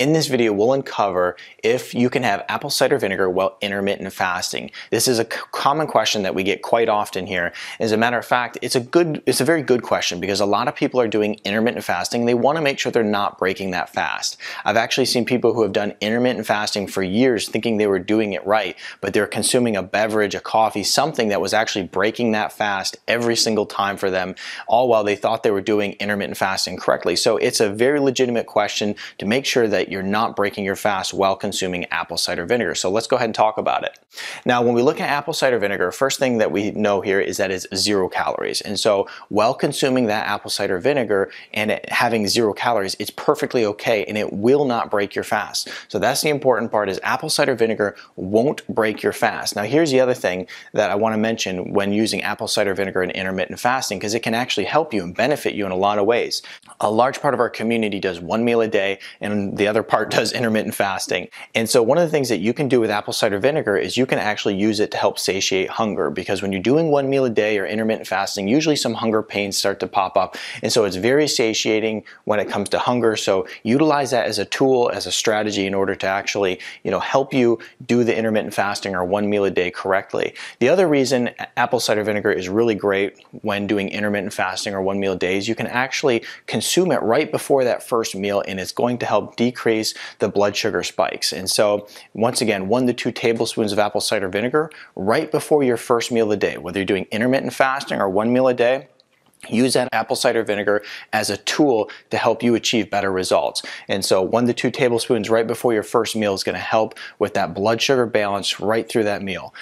In this video, we'll uncover if you can have apple cider vinegar while intermittent fasting. This is a common question that we get quite often here. As a matter of fact, it's a very good question because a lot of people are doing intermittent fasting. They want to make sure they're not breaking that fast. I've actually seen people who have done intermittent fasting for years thinking they were doing it right, but they're consuming a beverage, a coffee, something that was actually breaking that fast every single time for them, all while they thought they were doing intermittent fasting correctly. So it's a very legitimate question to make sure that you're not breaking your fast while consuming apple cider vinegar. So let's go ahead and talk about it. Now, when we look at apple cider vinegar, first thing that we know here is that it's 0 calories. And so while consuming that apple cider vinegar and it having 0 calories, it's perfectly okay and it will not break your fast. So that's the important part, is apple cider vinegar won't break your fast. Now, here's the other thing that I want to mention when using apple cider vinegar in intermittent fasting, because it can actually help you and benefit you in a lot of ways. A large part of our community does 1 meal a day and the other part does intermittent fasting. And so one of the things that you can do with apple cider vinegar is you can actually use it to help satiate hunger, because when you're doing 1 meal a day or intermittent fasting, usually some hunger pains start to pop up. And so it's very satiating when it comes to hunger. So utilize that as a tool, as a strategy in order to actually, help you do the intermittent fasting or 1 meal a day correctly. The other reason apple cider vinegar is really great when doing intermittent fasting or 1 meal a day is you can actually consume it right before that first meal, and it's going to help decrease the blood sugar spikes. And so once again, 1 to 2 tablespoons of apple cider vinegar right before your first meal of the day, whether you're doing intermittent fasting or 1 meal a day. Use that apple cider vinegar as a tool to help you achieve better results. And so 1 to 2 tablespoons right before your first meal is going to help with that blood sugar balance right through that meal.